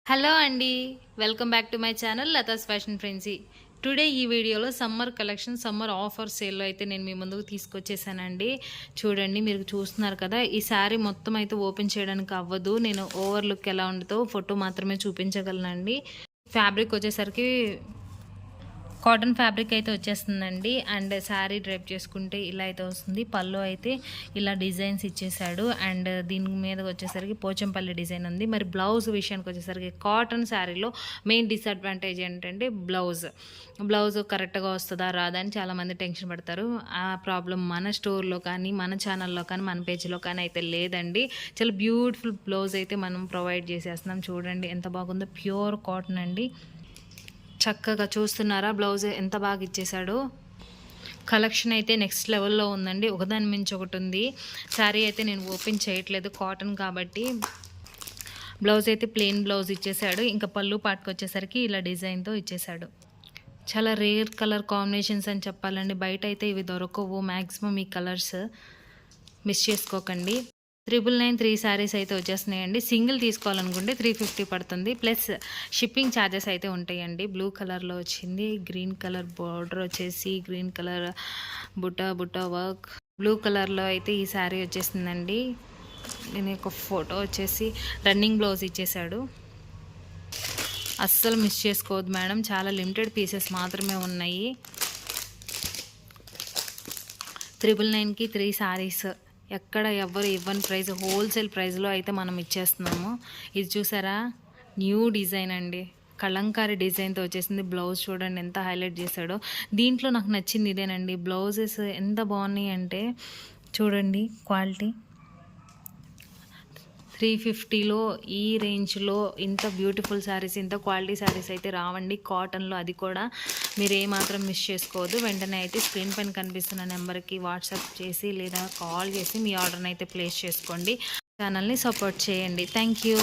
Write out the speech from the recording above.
Hello అండి. Welcome back to my channel Latha's fashion ఫ్రెండ్సీ. Today ఈ వీడియోలో సమ్మర్ కలెక్షన్, సమ్మర్ ఆఫర్ సేల్‌లో అయితే నేను మీ ముందుకు తీసుకొచ్చేసానండి. చూడండి, మీరు చూస్తున్నారు కదా! ఈ శారీ మొత్తం అయితే ఓపెన్ చేయడానికి అవ్వదు. నేను ఓవర్ లుక్ ఎలా ఉంటుందో ఫోటో మాత్రమే చూపించగలనండి. ఫ్యాబ్రిక్ వచ్చేసరికి కాటన్ ఫ్యాబ్రిక్ అయితే వచ్చేస్తుందండి. అండ్ శారీ డ్రైప్ చేసుకుంటే ఇలా అయితే వస్తుంది. పళ్ళు అయితే ఇలా డిజైన్స్ ఇచ్చేసాడు. అండ్ దీని మీద వచ్చేసరికి పోచంపల్లి డిజైన్ ఉంది. మరి బ్లౌజ్ విషయానికి వచ్చేసరికి కాటన్ శారీలో మెయిన్ డిసడ్వాంటేజ్ ఏంటంటే బ్లౌజ్ కరెక్ట్గా వస్తుందా రాదా అని చాలామంది టెన్షన్ పడతారు. ఆ ప్రాబ్లం మన స్టోర్లో కానీ, మన ఛానల్లో కానీ, మన పేజ్లో కానీ అయితే లేదండి. చాలా బ్యూటిఫుల్ బ్లౌజ్ అయితే మనం ప్రొవైడ్ చేసేస్తున్నాం. చూడండి ఎంత బాగుందో, ప్యూర్ కాటన్ అండి. చక్కగా చూస్తున్నారా బ్లౌజ్ ఎంత బాగా ఇచ్చేసాడో. కలెక్షన్ అయితే నెక్స్ట్ లెవెల్లో ఉందండి. ఒకదాని మించి ఒకటి ఉంది. శారీ అయితే నేను ఓపెన్ చేయట్లేదు, కాటన్ కాబట్టి. బ్లౌజ్ అయితే ప్లెయిన్ బ్లౌజ్ ఇచ్చేసాడు. ఇంకా పళ్ళు పాటుకు వచ్చేసరికి ఇలా డిజైన్తో ఇచ్చేసాడు. చాలా రేర్ కలర్ కాంబినేషన్స్ అని చెప్పాలండి. బయట అయితే ఇవి దొరకవు మ్యాక్సిమం ఈ కలర్స్. మిస్ చేసుకోకండి. 999 3 శారీస్ అయితే వచ్చేస్తున్నాయండి. సింగిల్ తీసుకోవాలనుకుంటే 350 పడుతుంది. ప్లస్ షిప్పింగ్ ఛార్జెస్ అయితే ఉంటాయండి. బ్లూ కలర్లో వచ్చింది. గ్రీన్ కలర్ బార్డర్ వచ్చేసి గ్రీన్ కలర్ బుట్ట వర్క్. బ్లూ కలర్లో అయితే ఈ శారీ వచ్చేసిందండి. నేను ఒక ఫోటో వచ్చేసి రన్నింగ్ బ్లౌజ్ ఇచ్చేసాడు. అస్సలు మిస్ చేసుకోవద్దు మేడం, చాలా లిమిటెడ్ పీసెస్ మాత్రమే ఉన్నాయి. 999కి 3 శారీస్. ఎక్కడ ఎవరు ఇవ్వని ప్రైస్, హోల్సేల్ ప్రైస్లో అయితే మనం ఇచ్చేస్తున్నాము. ఇది చూసారా, న్యూ డిజైన్ అండి. కలంకారీ డిజైన్తో వచ్చేసింది. బ్లౌజ్ చూడండి ఎంత హైలైట్ చేశాడో. దీంట్లో నాకు నచ్చింది ఇదేనండి. బ్లౌజెస్ ఎంత బాగున్నాయి అంటే చూడండి, క్వాలిటీ 350లో ఈ రేంజ్లో ఇంత బ్యూటిఫుల్ శారీస్, ఇంత క్వాలిటీ శారీస్ అయితే రావండి కాటన్లో. అది కూడా మీరు ఏమాత్రం మిస్ చేసుకోవద్దు. వెంటనే అయితే స్క్రీన్ పైన కనిపిస్తున్న నెంబర్కి వాట్సాప్ చేసి లేదా కాల్ చేసి మీ ఆర్డర్ని అయితే ప్లేస్ చేసుకోండి. ఛానల్ని సపోర్ట్ చేయండి. Thank you.